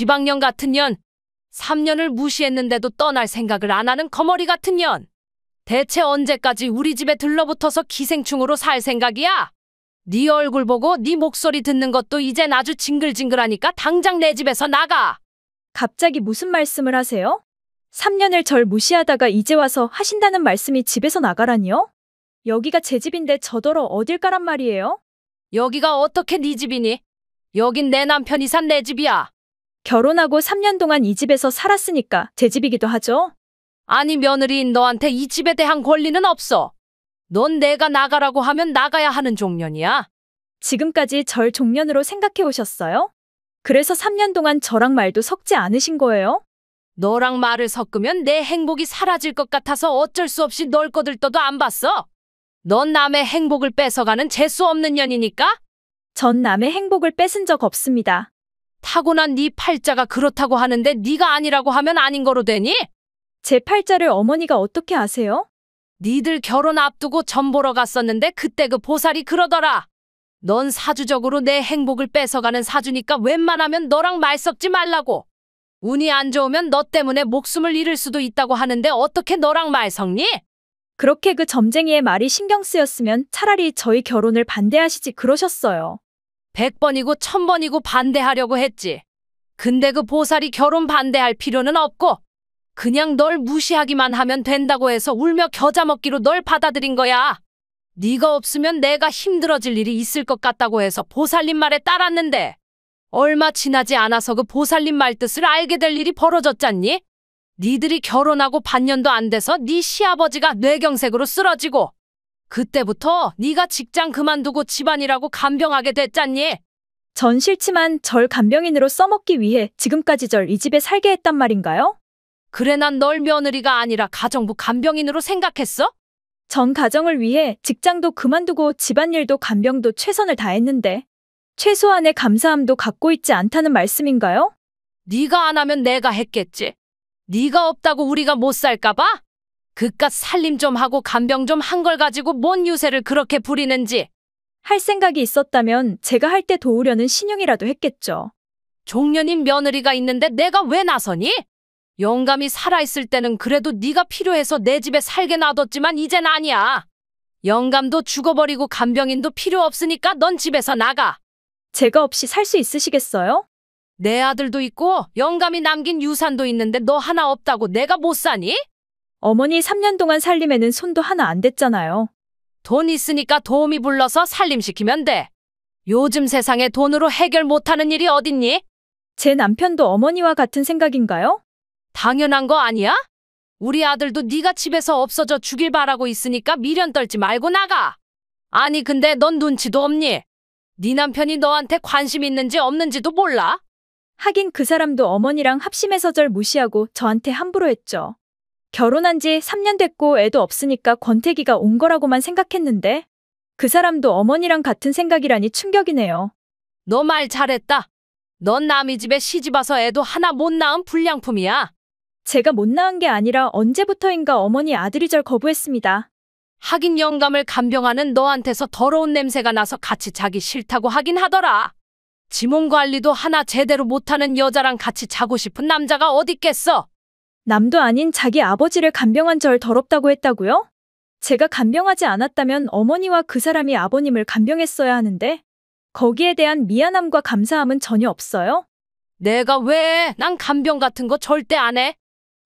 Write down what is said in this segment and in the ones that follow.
지방년 같은 년. 3년을 무시했는데도 떠날 생각을 안 하는 거머리 같은 년. 대체 언제까지 우리 집에 들러붙어서 기생충으로 살 생각이야? 네 얼굴 보고 네 목소리 듣는 것도 이젠 아주 징글징글하니까 당장 내 집에서 나가. 갑자기 무슨 말씀을 하세요? 3년을 절 무시하다가 이제 와서 하신다는 말씀이 집에서 나가라니요? 여기가 제 집인데 저더러 어딜 가란 말이에요? 여기가 어떻게 네 집이니? 여긴 내 남편이 산 내 집이야. 결혼하고 3년 동안 이 집에서 살았으니까 제 집이기도 하죠? 아니 며느리인 너한테 이 집에 대한 권리는 없어. 넌 내가 나가라고 하면 나가야 하는 종년이야. 지금까지 절 종년으로 생각해 오셨어요? 그래서 3년 동안 저랑 말도 섞지 않으신 거예요? 너랑 말을 섞으면 내 행복이 사라질 것 같아서 어쩔 수 없이 널 거들떠도 안 봤어. 넌 남의 행복을 뺏어가는 재수 없는 년이니까? 전 남의 행복을 뺏은 적 없습니다. 타고난 네 팔자가 그렇다고 하는데 네가 아니라고 하면 아닌 거로 되니? 제 팔자를 어머니가 어떻게 아세요? 니들 결혼 앞두고 점 보러 갔었는데 그때 그 보살이 그러더라. 넌 사주적으로 내 행복을 뺏어가는 사주니까 웬만하면 너랑 말 섞지 말라고. 운이 안 좋으면 너 때문에 목숨을 잃을 수도 있다고 하는데 어떻게 너랑 말 섞니? 그렇게 그 점쟁이의 말이 신경 쓰였으면 차라리 저희 결혼을 반대하시지 그러셨어요. 100번이고 1000번이고 반대하려고 했지. 근데 그 보살이 결혼 반대할 필요는 없고 그냥 널 무시하기만 하면 된다고 해서 울며 겨자 먹기로 널 받아들인 거야. 네가 없으면 내가 힘들어질 일이 있을 것 같다고 해서 보살님 말에 따랐는데 얼마 지나지 않아서 그 보살님 말뜻을 알게 될 일이 벌어졌잖니? 니들이 결혼하고 반년도 안 돼서 네 시아버지가 뇌경색으로 쓰러지고 그때부터 네가 직장 그만두고 집안이라고 간병하게 됐잖니? 전 싫지만 절 간병인으로 써먹기 위해 지금까지 절 이 집에 살게 했단 말인가요? 그래 난 널 며느리가 아니라 가정부 간병인으로 생각했어? 전 가정을 위해 직장도 그만두고 집안일도 간병도 최선을 다했는데 최소한의 감사함도 갖고 있지 않다는 말씀인가요? 네가 안 하면 내가 했겠지. 네가 없다고 우리가 못 살까 봐? 그깟 살림 좀 하고 간병 좀 한 걸 가지고 뭔 유세를 그렇게 부리는지. 할 생각이 있었다면 제가 할 때 도우려는 신용이라도 했겠죠. 종년인 며느리가 있는데 내가 왜 나서니? 영감이 살아있을 때는 그래도 네가 필요해서 내 집에 살게 놔뒀지만 이젠 아니야. 영감도 죽어버리고 간병인도 필요 없으니까 넌 집에서 나가. 제가 없이 살 수 있으시겠어요? 내 아들도 있고 영감이 남긴 유산도 있는데 너 하나 없다고 내가 못 사니? 어머니 3년 동안 살림에는 손도 하나 안 댔잖아요. 돈 있으니까 도우미 불러서 살림시키면 돼. 요즘 세상에 돈으로 해결 못하는 일이 어딨니? 제 남편도 어머니와 같은 생각인가요? 당연한 거 아니야? 우리 아들도 네가 집에서 없어져 주길 바라고 있으니까 미련 떨지 말고 나가. 아니 근데 넌 눈치도 없니? 네 남편이 너한테 관심 있는지 없는지도 몰라? 하긴 그 사람도 어머니랑 합심해서 절 무시하고 저한테 함부로 했죠. 결혼한 지 3년 됐고 애도 없으니까 권태기가 온 거라고만 생각했는데 그 사람도 어머니랑 같은 생각이라니 충격이네요. 너 말 잘했다. 넌 남의 집에 시집와서 애도 하나 못 낳은 불량품이야. 제가 못 낳은 게 아니라 언제부터인가 어머니 아들이 절 거부했습니다. 하긴 영감을 간병하는 너한테서 더러운 냄새가 나서 같이 자기 싫다고 하긴 하더라. 지 몸 관리도 하나 제대로 못하는 여자랑 같이 자고 싶은 남자가 어딨겠어? 남도 아닌 자기 아버지를 간병한 절 더럽다고 했다고요? 제가 간병하지 않았다면 어머니와 그 사람이 아버님을 간병했어야 하는데 거기에 대한 미안함과 감사함은 전혀 없어요? 내가 왜? 난 간병 같은 거 절대 안 해.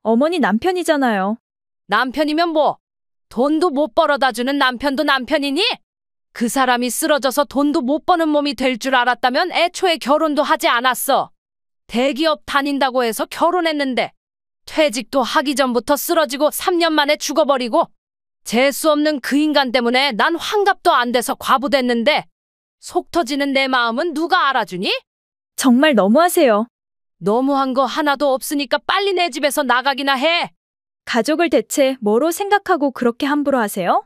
어머니 남편이잖아요. 남편이면 뭐? 돈도 못 벌어다 주는 남편도 남편이니? 그 사람이 쓰러져서 돈도 못 버는 몸이 될 줄 알았다면 애초에 결혼도 하지 않았어. 대기업 다닌다고 해서 결혼했는데 퇴직도 하기 전부터 쓰러지고 3년 만에 죽어버리고 재수 없는 그 인간 때문에 난 환갑도 안 돼서 과부됐는데 속 터지는 내 마음은 누가 알아주니? 정말 너무하세요. 너무한 거 하나도 없으니까 빨리 내 집에서 나가기나 해. 가족을 대체 뭐로 생각하고 그렇게 함부로 하세요?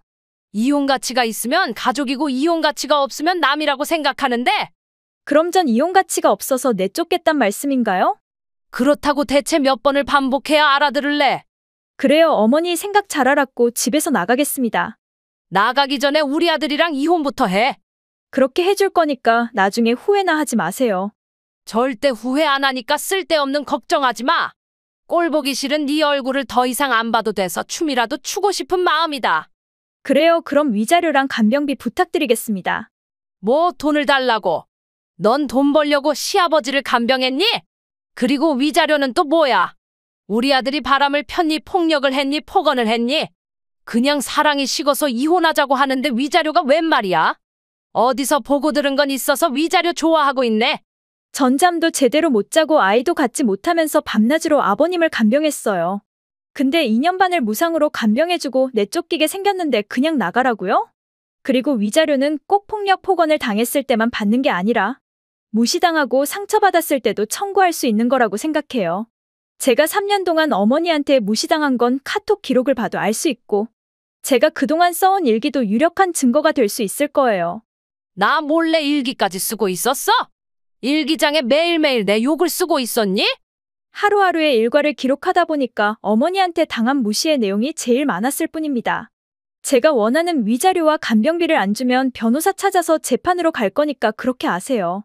이혼 가치가 있으면 가족이고 이혼 가치가 없으면 남이라고 생각하는데 그럼 전 이혼 가치가 없어서 내쫓겠단 말씀인가요? 그렇다고 대체 몇 번을 반복해야 알아들을래? 그래요, 어머니 생각 잘 알았고 집에서 나가겠습니다. 나가기 전에 우리 아들이랑 이혼부터 해. 그렇게 해줄 거니까 나중에 후회나 하지 마세요. 절대 후회 안 하니까 쓸데없는 걱정하지 마. 꼴 보기 싫은 네 얼굴을 더 이상 안 봐도 돼서 춤이라도 추고 싶은 마음이다. 그래요. 그럼 위자료랑 간병비 부탁드리겠습니다. 뭐 돈을 달라고? 넌 돈 벌려고 시아버지를 간병했니? 그리고 위자료는 또 뭐야? 우리 아들이 바람을 폈니? 폭력을 했니? 폭언을 했니? 그냥 사랑이 식어서 이혼하자고 하는데 위자료가 웬 말이야? 어디서 보고 들은 건 있어서 위자료 좋아하고 있네. 전잠도 제대로 못 자고 아이도 갖지 못하면서 밤낮으로 아버님을 간병했어요. 근데 2년 반을 무상으로 간병해주고 내쫓기게 생겼는데 그냥 나가라고요? 그리고 위자료는 꼭 폭력 폭언을 당했을 때만 받는 게 아니라 무시당하고 상처받았을 때도 청구할 수 있는 거라고 생각해요. 제가 3년 동안 어머니한테 무시당한 건 카톡 기록을 봐도 알 수 있고 제가 그동안 써온 일기도 유력한 증거가 될 수 있을 거예요. 나 몰래 일기까지 쓰고 있었어? 일기장에 매일매일 내 욕을 쓰고 있었니? 하루하루의 일과를 기록하다 보니까 어머니한테 당한 무시의 내용이 제일 많았을 뿐입니다. 제가 원하는 위자료와 간병비를 안 주면 변호사 찾아서 재판으로 갈 거니까 그렇게 아세요.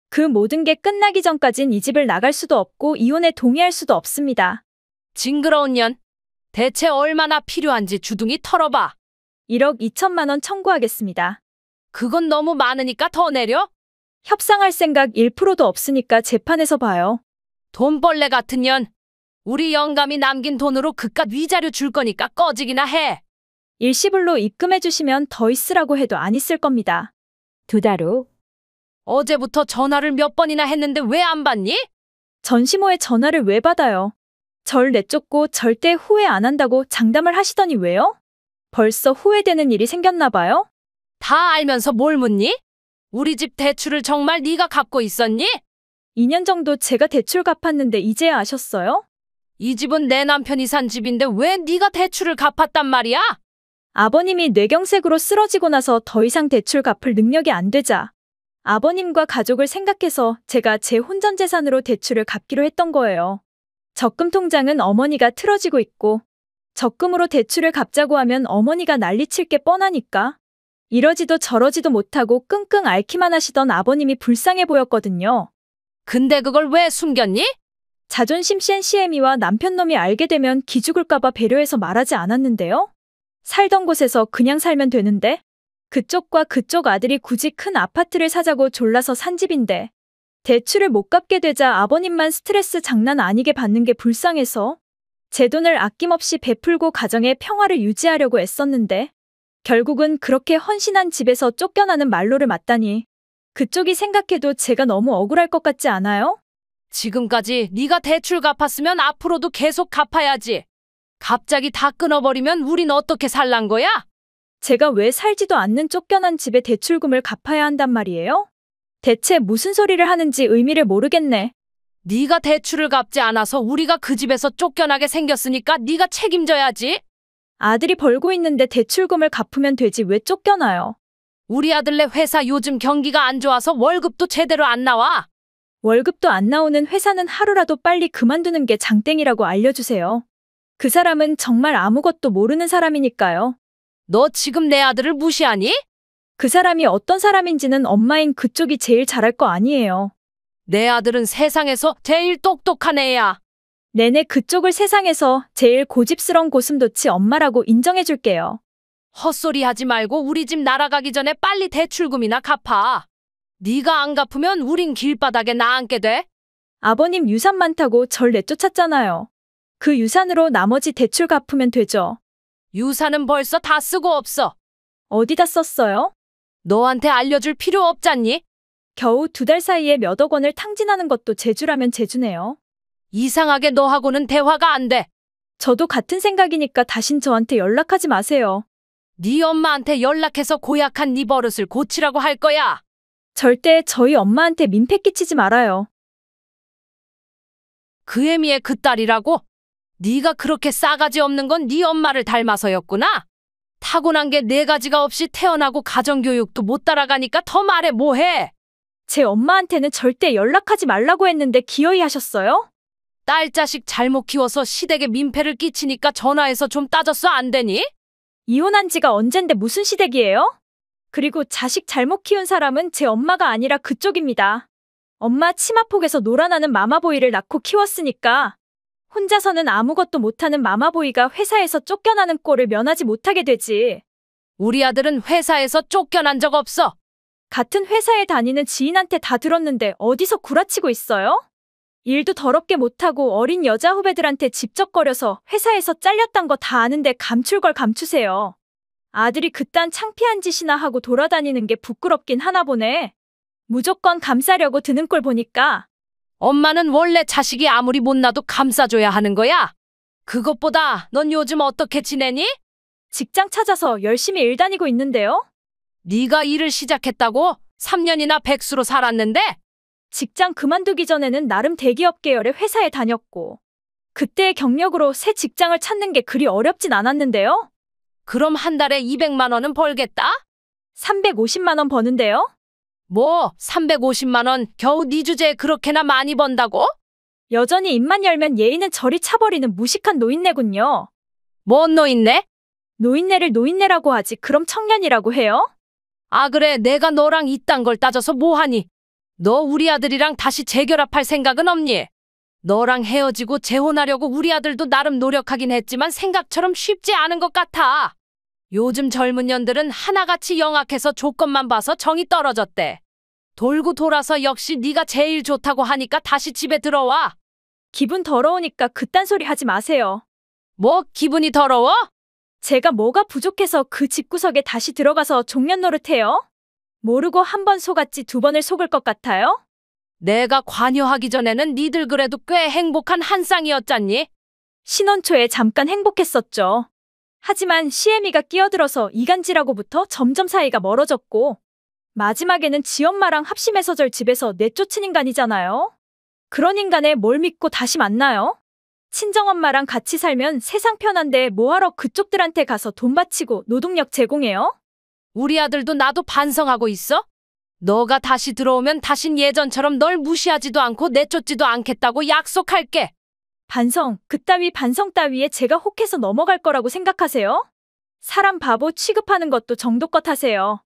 그 모든 게 끝나기 전까진 이 집을 나갈 수도 없고 이혼에 동의할 수도 없습니다. 징그러운 년. 대체 얼마나 필요한지 주둥이 털어봐. 1억 2천만 원 청구하겠습니다. 그건 너무 많으니까 더 내려? 협상할 생각 1%도 없으니까 재판에서 봐요. 돈벌레 같은 년. 우리 영감이 남긴 돈으로 그깟 위자료 줄 거니까 꺼지기나 해. 일시불로 입금해 주시면 더 있으라고 해도 안 있을 겁니다. 2달 후. 어제부터 전화를 몇 번이나 했는데 왜 안 받니? 전시모에 전화를 왜 받아요? 절 내쫓고 절대 후회 안 한다고 장담을 하시더니 왜요? 벌써 후회되는 일이 생겼나 봐요? 다 알면서 뭘 묻니? 우리 집 대출을 정말 네가 갚고 있었니? 2년 정도 제가 대출 갚았는데 이제야 아셨어요? 이 집은 내 남편이 산 집인데 왜 네가 대출을 갚았단 말이야? 아버님이 뇌경색으로 쓰러지고 나서 더 이상 대출 갚을 능력이 안 되자 아버님과 가족을 생각해서 제가 제 혼전재산으로 대출을 갚기로 했던 거예요. 적금 통장은 어머니가 틀어지고 있고 적금으로 대출을 갚자고 하면 어머니가 난리칠 게 뻔하니까 이러지도 저러지도 못하고 끙끙 앓기만 하시던 아버님이 불쌍해 보였거든요. 근데 그걸 왜 숨겼니? 자존심 센 시애미와 남편놈이 알게 되면 기죽을까봐 배려해서 말하지 않았는데요. 살던 곳에서 그냥 살면 되는데 그쪽과 그쪽 아들이 굳이 큰 아파트를 사자고 졸라서 산 집인데 대출을 못 갚게 되자 아버님만 스트레스 장난 아니게 받는 게 불쌍해서 제 돈을 아낌없이 베풀고 가정의 평화를 유지하려고 애썼는데 결국은 그렇게 헌신한 집에서 쫓겨나는 말로를 맞다니 그쪽이 생각해도 제가 너무 억울할 것 같지 않아요? 지금까지 네가 대출 갚았으면 앞으로도 계속 갚아야지. 갑자기 다 끊어버리면 우린 어떻게 살란 거야? 제가 왜 살지도 않는 쫓겨난 집에 대출금을 갚아야 한단 말이에요? 대체 무슨 소리를 하는지 의미를 모르겠네. 네가 대출을 갚지 않아서 우리가 그 집에서 쫓겨나게 생겼으니까 네가 책임져야지. 아들이 벌고 있는데 대출금을 갚으면 되지 왜 쫓겨나요? 우리 아들네 회사 요즘 경기가 안 좋아서 월급도 제대로 안 나와. 월급도 안 나오는 회사는 하루라도 빨리 그만두는 게 장땡이라고 알려주세요. 그 사람은 정말 아무것도 모르는 사람이니까요. 너 지금 내 아들을 무시하니? 그 사람이 어떤 사람인지는 엄마인 그쪽이 제일 잘할 거 아니에요. 내 아들은 세상에서 제일 똑똑한 애야. 내내 그쪽을 세상에서 제일 고집스러운 고슴도치 엄마라고 인정해줄게요. 헛소리 하지 말고 우리 집 날아가기 전에 빨리 대출금이나 갚아. 네가 안 갚으면 우린 길바닥에 나앉게 돼. 아버님 유산 많다고 절 내쫓았잖아요. 그 유산으로 나머지 대출 갚으면 되죠. 유산은 벌써 다 쓰고 없어. 어디다 썼어요? 너한테 알려줄 필요 없잖니? 겨우 2달 사이에 몇억 원을 탕진하는 것도 재주라면 재주네요. 이상하게 너하고는 대화가 안 돼. 저도 같은 생각이니까 다신 저한테 연락하지 마세요. 네 엄마한테 연락해서 고약한 네 버릇을 고치라고 할 거야. 절대 저희 엄마한테 민폐 끼치지 말아요. 그 애미의 그 딸이라고? 네가 그렇게 싸가지 없는 건 네 엄마를 닮아서였구나. 타고난 게 4가지가 없이 태어나고 가정교육도 못 따라가니까 더 말해 뭐해. 제 엄마한테는 절대 연락하지 말라고 했는데 기어이 하셨어요? 딸 자식 잘못 키워서 시댁에 민폐를 끼치니까 전화해서 좀 따졌어 안 되니? 이혼한 지가 언젠데 무슨 시댁이에요? 그리고 자식 잘못 키운 사람은 제 엄마가 아니라 그쪽입니다. 엄마 치마폭에서 놀아나는 마마보이를 낳고 키웠으니까 혼자서는 아무것도 못하는 마마보이가 회사에서 쫓겨나는 꼴을 면하지 못하게 되지. 우리 아들은 회사에서 쫓겨난 적 없어. 같은 회사에 다니는 지인한테 다 들었는데 어디서 구라치고 있어요? 일도 더럽게 못하고 어린 여자 후배들한테 집적거려서 회사에서 잘렸단 거 다 아는데 감출 걸 감추세요. 아들이 그딴 창피한 짓이나 하고 돌아다니는 게 부끄럽긴 하나 보네. 무조건 감싸려고 드는 꼴 보니까. 엄마는 원래 자식이 아무리 못나도 감싸줘야 하는 거야. 그것보다 넌 요즘 어떻게 지내니? 직장 찾아서 열심히 일 다니고 있는데요. 네가 일을 시작했다고? 3년이나 백수로 살았는데? 직장 그만두기 전에는 나름 대기업 계열의 회사에 다녔고 그때의 경력으로 새 직장을 찾는 게 그리 어렵진 않았는데요. 그럼 한 달에 200만 원은 벌겠다? 350만 원 버는데요. 뭐 350만 원 겨우 네 주제에 그렇게나 많이 번다고? 여전히 입만 열면 예의는 저리 차버리는 무식한 노인네군요. 뭔 노인네? 노인네를 노인네라고 하지 그럼 청년이라고 해요? 아 그래 내가 너랑 이딴 걸 따져서 뭐하니? 너 우리 아들이랑 다시 재결합할 생각은 없니? 너랑 헤어지고 재혼하려고 우리 아들도 나름 노력하긴 했지만 생각처럼 쉽지 않은 것 같아. 요즘 젊은 년들은 하나같이 영악해서 조건만 봐서 정이 떨어졌대. 돌고 돌아서 역시 네가 제일 좋다고 하니까 다시 집에 들어와. 기분 더러우니까 그딴 소리 하지 마세요. 뭐 기분이 더러워? 제가 뭐가 부족해서 그 집구석에 다시 들어가서 종년 노릇해요? 모르고 한 번 속았지 두 번을 속을 것 같아요? 내가 관여하기 전에는 니들 그래도 꽤 행복한 한 쌍이었잖니? 신혼 초에 잠깐 행복했었죠. 하지만 시애미가 끼어들어서 이간질하고부터 점점 사이가 멀어졌고 마지막에는 지엄마랑 합심해서 절 집에서 내쫓은 인간이잖아요. 그런 인간에 뭘 믿고 다시 만나요? 친정엄마랑 같이 살면 세상 편한데 뭐하러 그쪽들한테 가서 돈 바치고 노동력 제공해요? 우리 아들도 나도 반성하고 있어? 너가 다시 들어오면 다신 예전처럼 널 무시하지도 않고 내쫓지도 않겠다고 약속할게. 반성, 그따위 반성 따위에 제가 혹해서 넘어갈 거라고 생각하세요? 사람 바보 취급하는 것도 정도껏 하세요.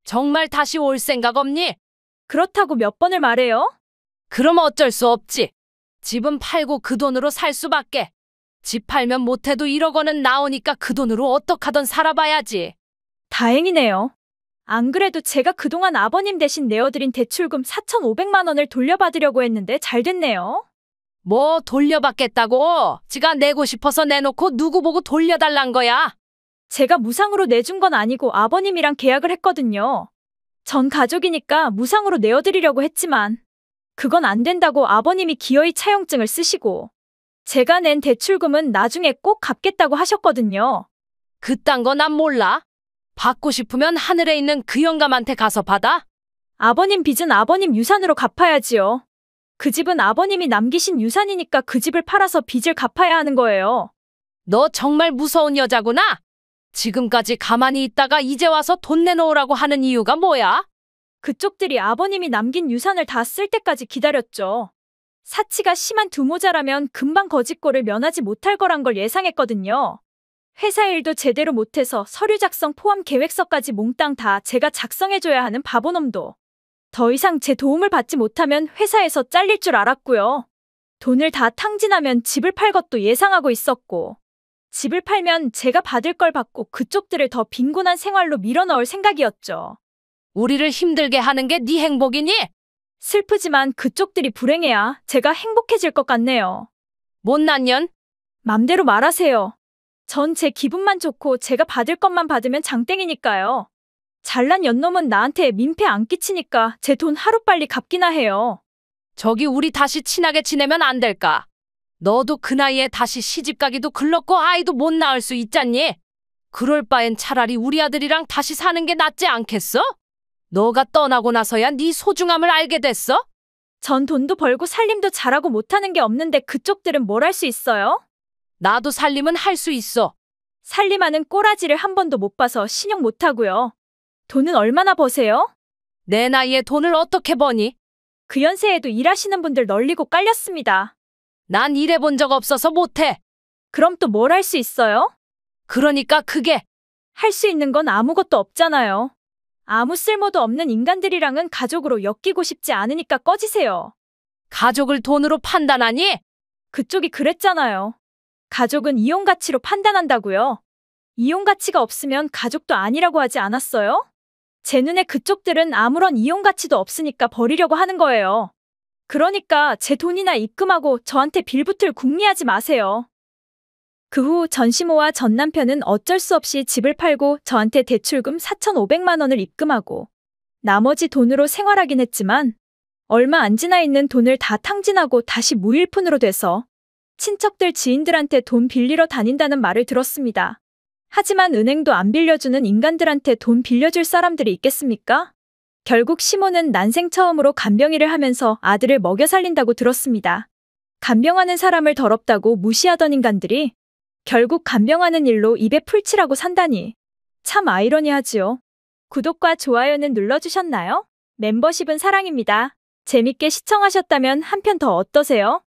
정말 다시 올 생각 없니? 그렇다고 몇 번을 말해요? 그럼 어쩔 수 없지. 집은 팔고 그 돈으로 살 수밖에. 집 팔면 못해도 1억 원은 나오니까 그 돈으로 어떡하든 살아봐야지. 다행이네요. 안 그래도 제가 그동안 아버님 대신 내어드린 대출금 4,500만 원을 돌려받으려고 했는데 잘 됐네요. 뭐 돌려받겠다고? 지가 내고 싶어서 내놓고 누구 보고 돌려달란 거야? 제가 무상으로 내준 건 아니고 아버님이랑 계약을 했거든요. 전 가족이니까 무상으로 내어드리려고 했지만 그건 안 된다고 아버님이 기어이 차용증을 쓰시고 제가 낸 대출금은 나중에 꼭 갚겠다고 하셨거든요. 그딴 거 난 몰라. 받고 싶으면 하늘에 있는 그 영감한테 가서 받아. 아버님 빚은 아버님 유산으로 갚아야지요. 그 집은 아버님이 남기신 유산이니까 그 집을 팔아서 빚을 갚아야 하는 거예요. 너 정말 무서운 여자구나. 지금까지 가만히 있다가 이제 와서 돈 내놓으라고 하는 이유가 뭐야? 그쪽들이 아버님이 남긴 유산을 다 쓸 때까지 기다렸죠. 사치가 심한 두 모자라면 금방 거짓골을 면하지 못할 거란 걸 예상했거든요. 회사 일도 제대로 못해서 서류 작성 포함 계획서까지 몽땅 다 제가 작성해줘야 하는 바보놈도 더 이상 제 도움을 받지 못하면 회사에서 잘릴 줄 알았고요. 돈을 다 탕진하면 집을 팔 것도 예상하고 있었고 집을 팔면 제가 받을 걸 받고 그쪽들을 더 빈곤한 생활로 밀어넣을 생각이었죠. 우리를 힘들게 하는 게 네 행복이니? 슬프지만 그쪽들이 불행해야 제가 행복해질 것 같네요. 못난 년? 맘대로 말하세요. 전 제 기분만 좋고 제가 받을 것만 받으면 장땡이니까요. 잘난 연놈은 나한테 민폐 안 끼치니까 제 돈 하루빨리 갚기나 해요. 저기 우리 다시 친하게 지내면 안 될까? 너도 그 나이에 다시 시집가기도 글렀고 아이도 못 낳을 수 있잖니? 그럴 바엔 차라리 우리 아들이랑 다시 사는 게 낫지 않겠어? 너가 떠나고 나서야 네 소중함을 알게 됐어? 전 돈도 벌고 살림도 잘하고 못하는 게 없는데 그쪽들은 뭘 할 수 있어요? 나도 살림은 할 수 있어. 살림하는 꼬라지를 한 번도 못 봐서 신용 못하고요. 돈은 얼마나 버세요? 내 나이에 돈을 어떻게 버니? 그 연세에도 일하시는 분들 널리고 깔렸습니다. 난 일해본 적 없어서 못해. 그럼 또 뭘 할 수 있어요? 그러니까 그게 할 수 있는 건 아무것도 없잖아요. 아무 쓸모도 없는 인간들이랑은 가족으로 엮이고 싶지 않으니까 꺼지세요. 가족을 돈으로 판단하니? 그쪽이 그랬잖아요. 가족은 이용 가치로 판단한다고요. 이용 가치가 없으면 가족도 아니라고 하지 않았어요? 제 눈에 그쪽들은 아무런 이용 가치도 없으니까 버리려고 하는 거예요. 그러니까 제 돈이나 입금하고 저한테 빌붙을 궁리하지 마세요. 그 후 전시모와 전 남편은 어쩔 수 없이 집을 팔고 저한테 대출금 4,500만 원을 입금하고 나머지 돈으로 생활하긴 했지만 얼마 안 지나 있는 돈을 다 탕진하고 다시 무일푼으로 돼서 친척들 지인들한테 돈 빌리러 다닌다는 말을 들었습니다. 하지만 은행도 안 빌려주는 인간들한테 돈 빌려줄 사람들이 있겠습니까? 결국 시모는 난생 처음으로 간병일을 하면서 아들을 먹여 살린다고 들었습니다. 간병하는 사람을 더럽다고 무시하던 인간들이 결국 간병하는 일로 입에 풀칠하고 산다니. 참 아이러니하지요. 구독과 좋아요는 눌러주셨나요? 멤버십은 사랑입니다. 재밌게 시청하셨다면 한 편 더 어떠세요?